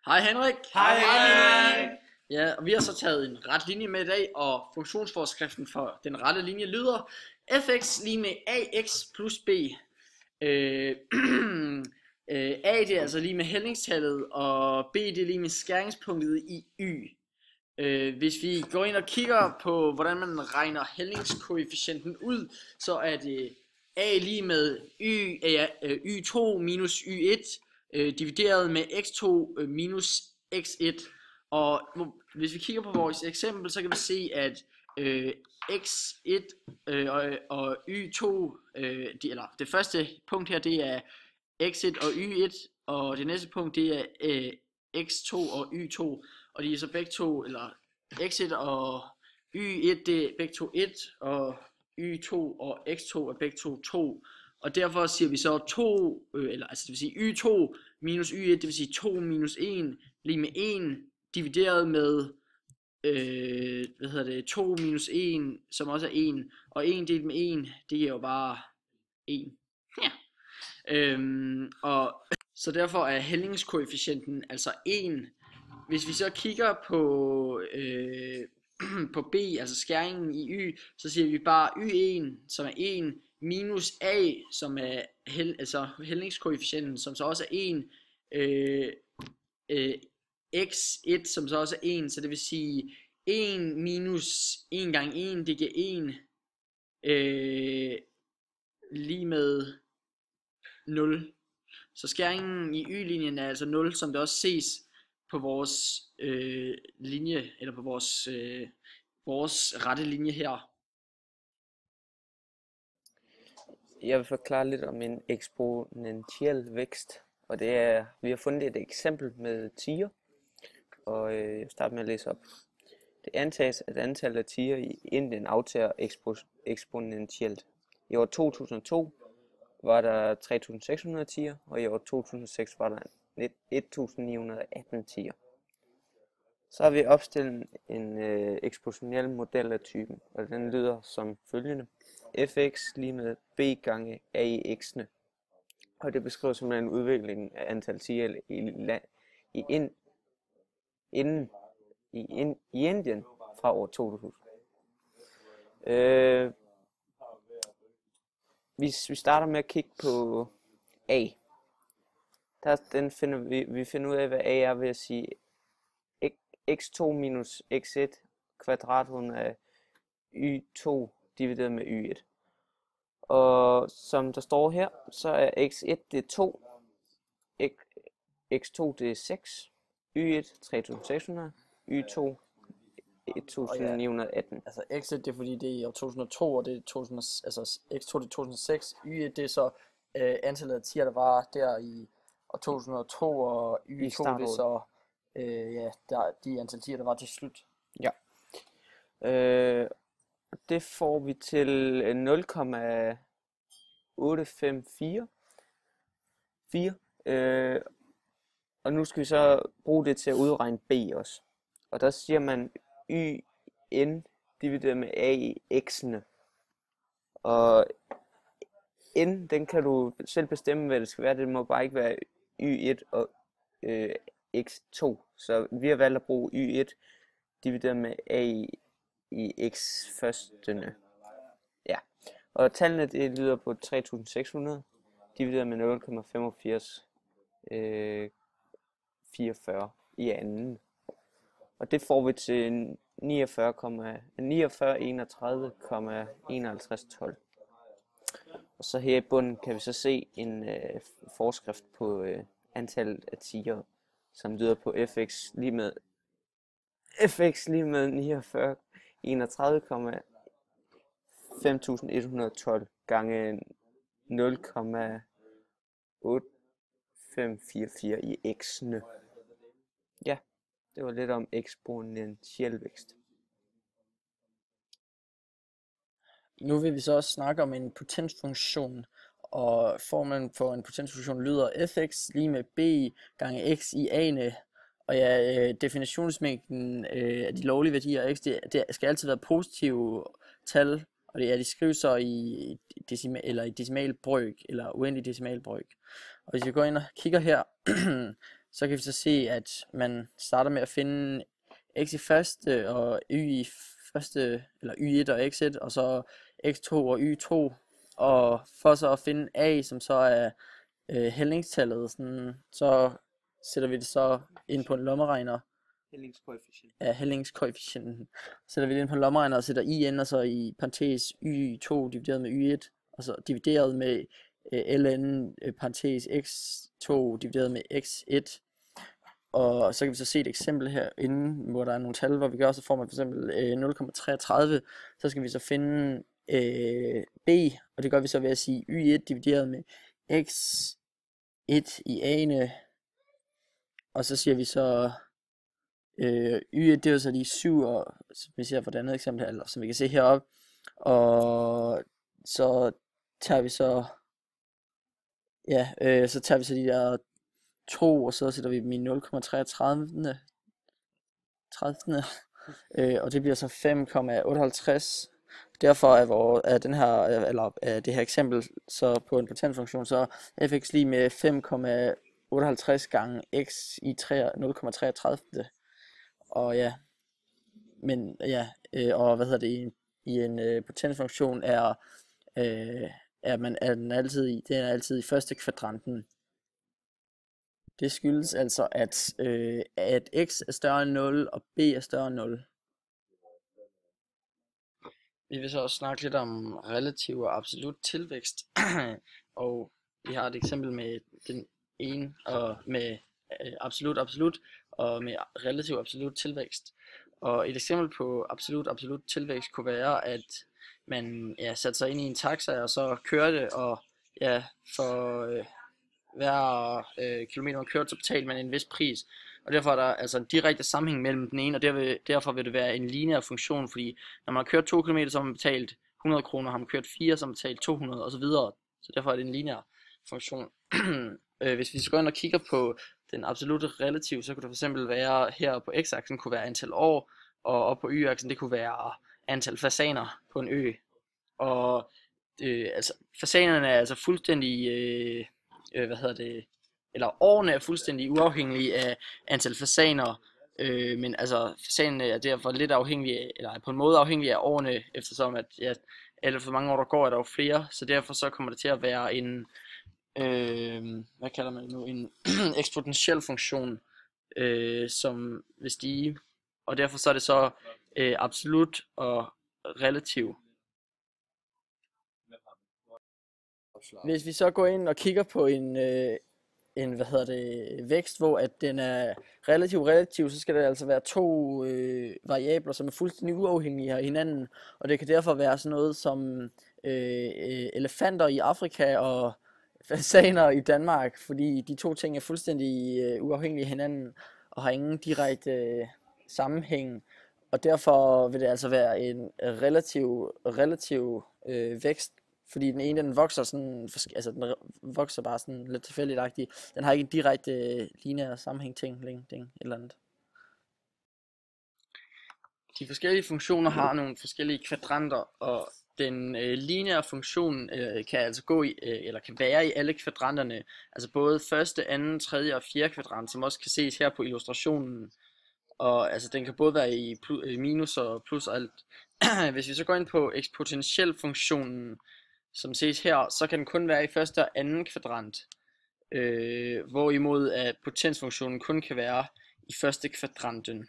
Hej Henrik. Hej Henrik. Ja, og vi har så taget en ret linje med i dag, og funktionsforskriften for den rette linje lyder fx lige med ax plus b. Øh, A det er altså lige med hældningstallet, og b det er lige med skæringspunktet i y. Hvis vi går ind og kigger på, hvordan man regner hældningskoefficienten ud, så er det a lige med y2 minus y1 divideret med x2 minus x1. Og hvis vi kigger på vores eksempel, så kan vi se, at x1 og y2, eller det første punkt her, det er x1 og y1, og det næste punkt, det er x2 og y2, og de er så begge to, eller x1 og y1, det er begge to 1, og y2 og x2 er begge to 2, og derfor siger vi så 2, altså det vil sige y2 minus y1, det vil sige 2 minus 1, lige med 1, divideret med 2 minus 1, som også er 1, og 1 delt med 1, det giver jo bare 1. Ja. Og så derfor er hældningskoefficienten altså 1. Hvis vi så kigger på på b, altså skæringen i y, så siger vi bare y1, som er 1, minus a, som er hældningskoefficienten, som så også er 1, x1, som så også er 1, så det vil sige 1 minus 1 gange 1, det giver 1, lige med 0. Så skæringen i y-linjen er altså 0, som det også ses på vores linje, eller på vores rette linje her. Jeg vil forklare lidt om en eksponentiel vækst, og det er, vi har fundet et eksempel med tiger, og jeg vil starte med at læse op. Det antages, at antallet af tiger i Indien aftager eksponentielt. I år 2002 var der 3.600 tiger, og i år 2006 var der 1.918 tiger. Så har vi opstillet en eksponentiel model af typen, og den lyder som følgende. Fx lige med b gange a i x'ene. Og det beskriver simpelthen udviklingen af antal tiger i Indien fra år 2000. Hvis vi starter med at kigge på a, vi finder ud af, hvad a er ved at sige x2 minus x1 kvadratrundet af y2 divideret med y1. Og som der står her, så er x1 det er 2, x2 det er 6, y1 3600, y2 1918. Altså x1 det er fordi det er i år 2002, og det er 2000, altså x2 det er 2006, y1 det er så antallet af tiger der var der i år 2002, og y2 det er så de antal tiger der var til slut. Ja. Det får vi til 0,854. Og nu skal vi så bruge det til at udregne b også. Og der siger man yn divideret med a i x'ene. Og n, den kan du selv bestemme, hvad det skal være. Det må bare ikke være y1 og x2. Så vi har valgt at bruge y1 divideret med a i x førstene. Ja. Og tallene det lyder på 3600 divideret med 0,8544 i anden. Og det får vi til 4931,5112. Og så her i bunden kan vi så se en forskrift på antallet af tiger, som lyder på fx lige med 4931,5112 gange 0,8544 i x'ene. Ja, det var lidt om eksponentiel vækst. Nu vil vi så også snakke om en potensfunktion, og formlen for en potensfunktion lyder fx lige med b gange x i a'ene. Og ja, definitionsmængden af de lovlige værdier af x, det skal altid være positive tal, og de skrives så i decimalbrøk, eller uendelig decimalbrøk. Og hvis vi går ind og kigger her, så kan vi så se, at man starter med at finde x i første og y i første, eller y1 og x1, og så x2 og y2, og for så at finde a, som så er hældningstallet, sådan, så sætter vi det så ind på en lommeregner. Hældningskoefficienten. Sætter vi det ind på en lommeregner og sætter i ind, og så i parentes y2 divideret med y1, og så divideret med ln parentes x2 divideret med x1. Og så kan vi så se et eksempel herinde, hvor der er nogle tal, hvor vi gør, så får man for eksempel 0,33. Så skal vi så finde b, og det gør vi så ved at sige y1 divideret med x1 i a'ene. Og så siger vi så y1, det er så de 7, og som vi ser for det andet eksempel her, eller som vi kan se heroppe. Og så tager vi så, så tager vi så de der 2, og så sætter vi dem i 0,33. Og det bliver så 5,58. Derfor er den her, eller det her eksempel så på en potensfunktion, så fx lige med 5,58 gange x i 0,33. Og ja, men ja, og hvad hedder det, i en potensfunktion er den altid i første kvadranten. Det skyldes altså, at x er større end 0, og b er større end 0. Vi vil så også snakke lidt om relativ og absolut tilvækst. Og vi har et eksempel med den ene, og med absolut og med relativ absolut tilvækst. Og et eksempel på absolut tilvækst kunne være, at man satte sig ind i en taxa, og så kørte, og for hver kilometer man kørte, så betalte man en vis pris. Og derfor er der altså en direkte sammenhæng mellem den ene, og derfor vil det være en lineær funktion, fordi når man har kørt 2 km, så har man betalt 100 kroner, har man kørt 4, så har man betalt 200 osv. Så derfor er det en lineær funktion. Hvis vi går ind og kigger på den absolutte relativ, så kunne det for eksempel være her på x-aksen kunne være antal år, og op på y-aksen det kunne være antal fasaner på en ø. Og altså fasanerne er altså fuldstændig eller årene er fuldstændig uafhængige af antal fasaner, men altså fasanerne er derfor lidt afhængige af, eller er på en måde afhængige af årene, eftersom at alt for mange år der går, er der jo flere, så derfor så kommer det til at være en hvad kalder man det nu, en eksponentiel funktion, som vil stige, og derfor så er det så absolut og relativ. Hvis vi så går ind og kigger på en vækst, hvor at den er relativ, så skal der altså være to variabler, som er fuldstændig uafhængige af hinanden, og det kan derfor være sådan noget som elefanter i Afrika og fasaner i Danmark, fordi de to ting er fuldstændig uafhængige af hinanden og har ingen direkte sammenhæng, og derfor vil det altså være en relativ vækst, fordi den ene den vokser sådan, altså den vokser bare sådan lidt tilfældigagtigt. Den har ikke en direkte lineær sammenhæng ting eller andet. De forskellige funktioner har nogle forskellige kvadranter, og den lineære funktion kan altså gå i, eller kan være i alle kvadranterne, altså både første, anden, tredje og fjerde kvadrant, som også kan ses her på illustrationen. Og altså den kan både være i minus og plus og alt. Hvis vi så går ind på eksponentiel funktionen, som ses her, så kan den kun være i første og anden kvadrant, hvorimod at potensfunktionen kun kan være i første kvadranten.